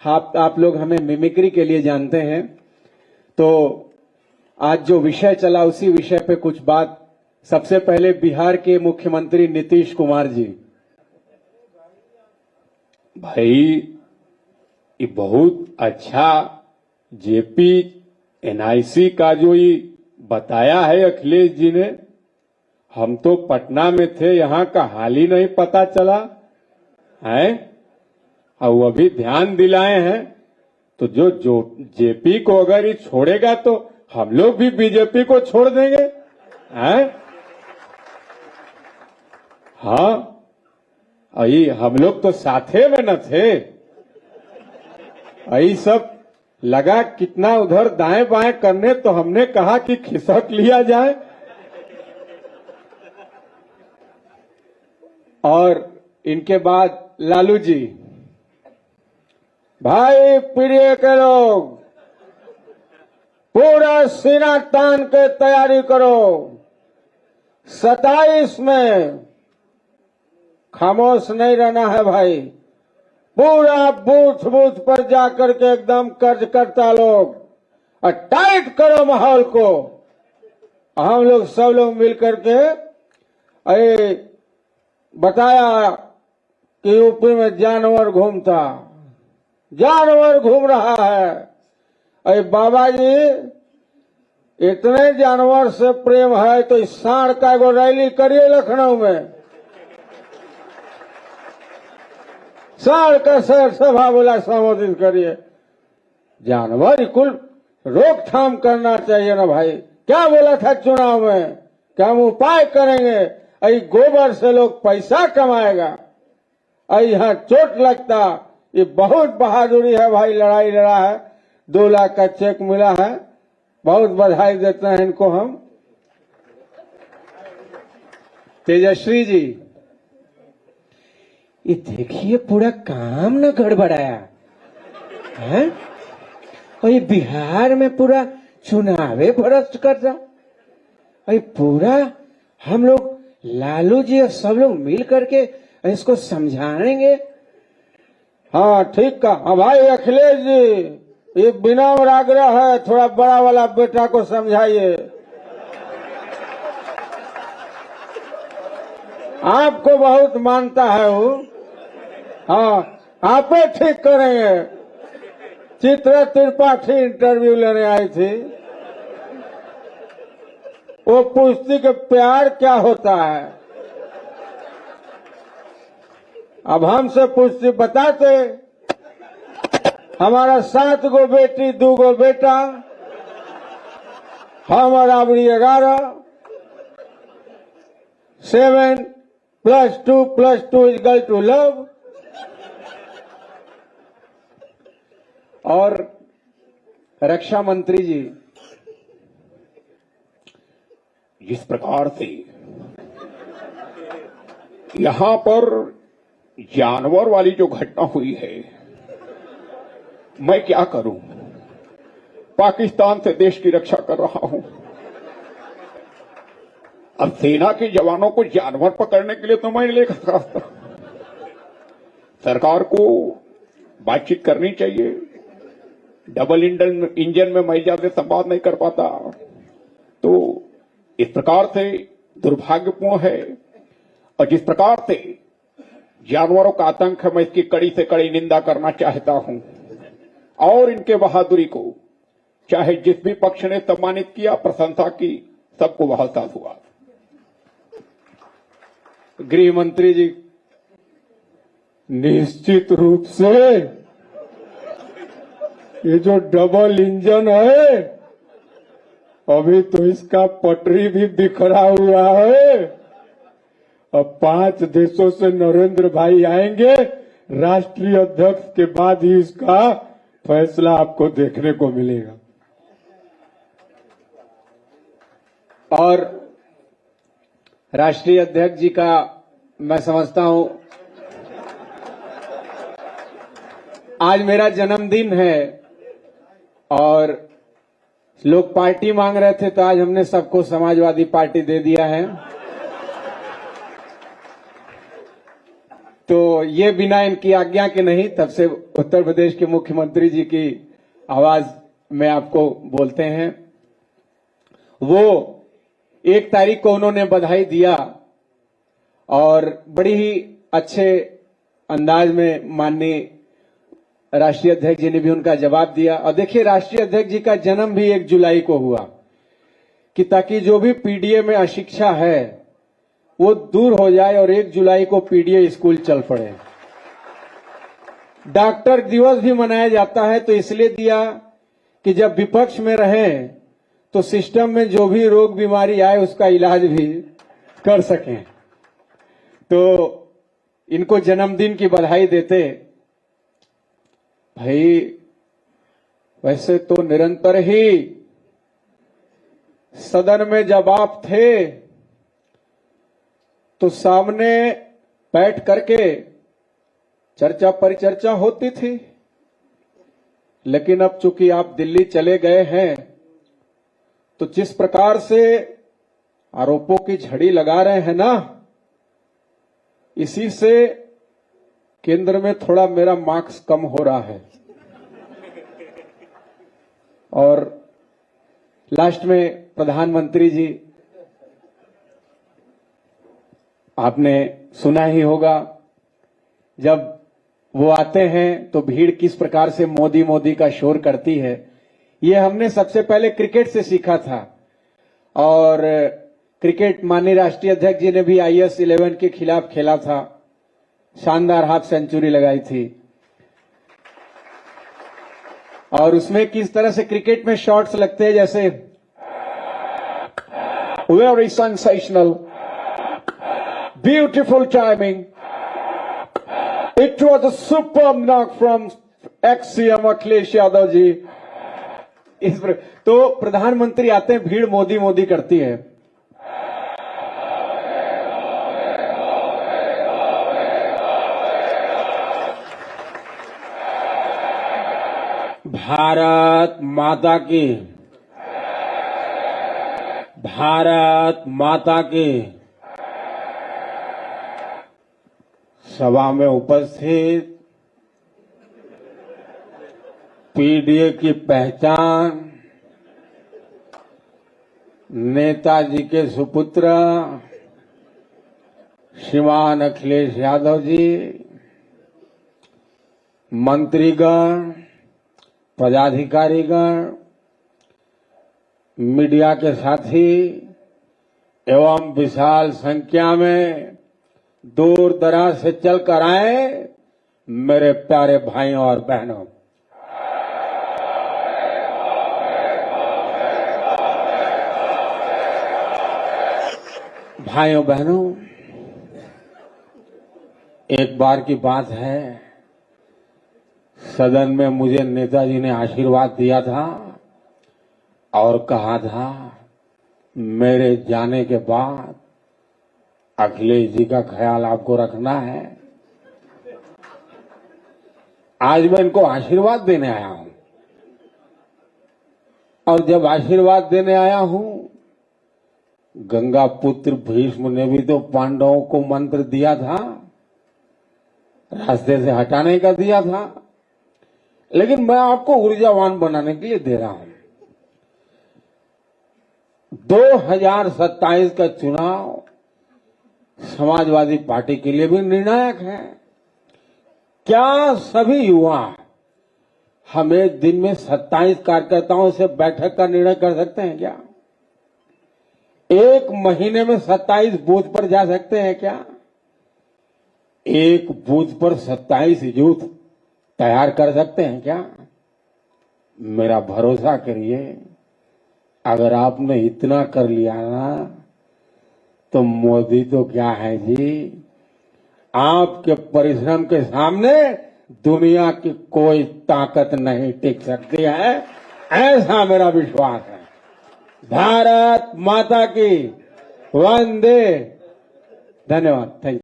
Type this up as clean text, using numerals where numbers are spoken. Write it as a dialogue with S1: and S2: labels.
S1: आप लोग हमें मिमिक्री के लिए जानते हैं, तो आज जो विषय चला उसी विषय पे कुछ बात। सबसे पहले बिहार के मुख्यमंत्री नीतीश कुमार जी।
S2: भाई ये बहुत अच्छा जेपी एनआईसी का जो ये बताया है अखिलेश जी ने। हम तो पटना में थे, यहाँ का हाल ही नहीं पता चला है, और वो अभी ध्यान दिलाए हैं। तो जो जेपी को अगर ये छोड़ेगा तो हम लोग भी बीजेपी को छोड़ देंगे, हैं? हाँ, अई हम लोग तो साथे में न थे। अई सब लगा कितना उधर दाएं बाएं करने, तो हमने कहा कि खिसक लिया जाए। और इनके बाद लालू जी। भाई प्रिय के लोग, पूरा सीना तान के तैयारी करो। 27 में खामोश नहीं रहना है भाई। पूरा बूथ बूथ पर जाकर के एकदम कर्जकर्ता लोग और टाइट करो माहौल को। हम लोग सब लोग मिलकर के अरे बताया कि यूपी में जानवर घूमता, जानवर घूम रहा है। अरे बाबा जी, इतने जानवर से प्रेम है तो इस सांड का एगो रैली करिए लखनऊ में। सांड का शहर सभा बोला संबोधित करिए। जानवर कुल रोकथाम करना चाहिए ना भाई। क्या बोला था चुनाव में कि हम उपाय करेंगे, अई गोबर से लोग पैसा कमाएगा, अई यहाँ चोट लगता। ये बहुत बहादुरी है भाई, लड़ाई लड़ा है। 2 लाख का चेक मिला है, बहुत बधाई देते हैं इनको हम। तेजस्वी जी, ये देखिए पूरा काम न गड़बड़ाया है, और ये बिहार में पूरा चुनावे भ्रष्ट कर रहा। अरे पूरा हम लोग लालू जी और सब लोग मिल करके इसको समझाएंगे। हाँ ठीक का। हाँ भाई अखिलेश जी, ये विनम्र आग्रह है, थोड़ा बड़ा वाला बेटा को समझाइए। आपको बहुत मानता है वो। हाँ, आप ही ठीक करेंगे। चित्रा त्रिपाठी इंटरव्यू लेने आई थी, वो पूछती कि प्यार क्या होता है। अब हमसे पूछती, बताते। हमारा 7 गो बेटी 2 गो बेटा, हम और आवड़ी 11। 7 + 2 + 2 = लव। और रक्षा मंत्री जी, जिस प्रकार से यहां पर जानवर वाली जो घटना हुई है, मैं क्या करूं? पाकिस्तान से देश की रक्षा कर रहा हूं। अब सेना के जवानों को जानवर पकड़ने के लिए तो मैं लेकर था। सरकार को बातचीत करनी चाहिए। डबल इंजन में मैं ज्यादा संवाद नहीं कर पाता, तो इस प्रकार से दुर्भाग्यपूर्ण है। और जिस प्रकार से जानवरों का आतंक है, मैं इसकी कड़ी से कड़ी निंदा करना चाहता हूं। और इनके बहादुरी को चाहे जिस भी पक्ष ने सम्मानित किया, प्रशंसा की, सबको बहुत साथ हुआ।
S1: गृह मंत्री जी,
S2: निश्चित रूप से ये जो डबल इंजन है, अभी तो इसका पटरी भी बिखरा हुआ है। अब 5 देशों से नरेंद्र भाई आएंगे, राष्ट्रीय अध्यक्ष के बाद ही इसका फैसला आपको देखने को मिलेगा।
S1: और राष्ट्रीय अध्यक्ष जी का मैं समझता हूं, आज मेरा जन्मदिन है और लोग पार्टी मांग रहे थे, तो आज हमने सबको समाजवादी पार्टी दे दिया है। तो ये बिना इनकी आज्ञा के नहीं, तब से उत्तर प्रदेश के मुख्यमंत्री जी की आवाज में आपको बोलते हैं। वो 1 तारीख को उन्होंने बधाई दिया और बड़ी ही अच्छे अंदाज में माननीय राष्ट्रीय अध्यक्ष जी ने भी उनका जवाब दिया। और देखिए, राष्ट्रीय अध्यक्ष जी का जन्म भी 1 जुलाई को हुआ कि ताकि जो भी पीडीए में अशिक्षा है वो दूर हो जाए और 1 जुलाई को पीडीए स्कूल चल पड़े। डॉक्टर दिवस भी मनाया जाता है तो इसलिए दिया कि जब विपक्ष में रहे तो सिस्टम में जो भी रोग बीमारी आए उसका इलाज भी कर सकें। तो इनको जन्मदिन की बधाई देते। भाई वैसे तो निरंतर ही सदन में जब आप थे तो सामने बैठ करके चर्चा परिचर्चा होती थी, लेकिन अब चूंकि आप दिल्ली चले गए हैं तो जिस प्रकार से आरोपों की झड़ी लगा रहे हैं ना, इसी से केंद्र में थोड़ा मेरा मार्क्स कम हो रहा है। और लास्ट में प्रधानमंत्री जी, आपने सुना ही होगा, जब वो आते हैं तो भीड़ किस प्रकार से मोदी मोदी का शोर करती है। ये हमने सबसे पहले क्रिकेट से सीखा था। और क्रिकेट माननीय राष्ट्रीय अध्यक्ष जी ने भी IS 11 के खिलाफ खेला था, शानदार हाफ सेंचुरी लगाई थी। और उसमें किस तरह से क्रिकेट में शॉट्स लगते हैं, जैसे very sensational, beautiful timing, it was a super knock from ex-CM Akhilesh Yadav ji. तो प्रधानमंत्री आते हैं, भीड़ मोदी मोदी करती है। भारत माता की, भारत माता की। सभा में उपस्थित पीडीए की पहचान नेताजी के सुपुत्र श्रीमान अखिलेश यादव जी, मंत्रीगण, पदाधिकारीगण, मीडिया के साथी एवं विशाल संख्या में दूर दराज से चलकर आए मेरे प्यारे भाइयों और बहनों, भाइयों बहनों, एक बार की बात है, सदन में मुझे नेताजी ने आशीर्वाद दिया था और कहा था मेरे जाने के बाद अखिलेश जी का ख्याल आपको रखना है। आज मैं इनको आशीर्वाद देने आया हूं, और जब आशीर्वाद देने आया हूं, गंगा पुत्र भीष्म ने भी तो पांडवों को मंत्र दिया था, रास्ते से हटाने का दिया था, लेकिन मैं आपको ऊर्जावान बनाने के लिए दे रहा हूं। 2027 का चुनाव समाजवादी पार्टी के लिए भी निर्णायक है। क्या सभी युवा हमें दिन में 27 कार्यकर्ताओं से बैठक का निर्णय कर सकते हैं क्या? एक महीने में 27 बूथ पर जा सकते हैं क्या? एक बूथ पर 27 यूथ तैयार कर सकते हैं क्या? मेरा भरोसा करिए, अगर आपने इतना कर लिया ना, तो मोदी तो क्या है जी, आपके परिश्रम के सामने दुनिया की कोई ताकत नहीं टिक सकती है, ऐसा मेरा विश्वास है। भारत माता की वंदे। धन्यवाद। Thank you.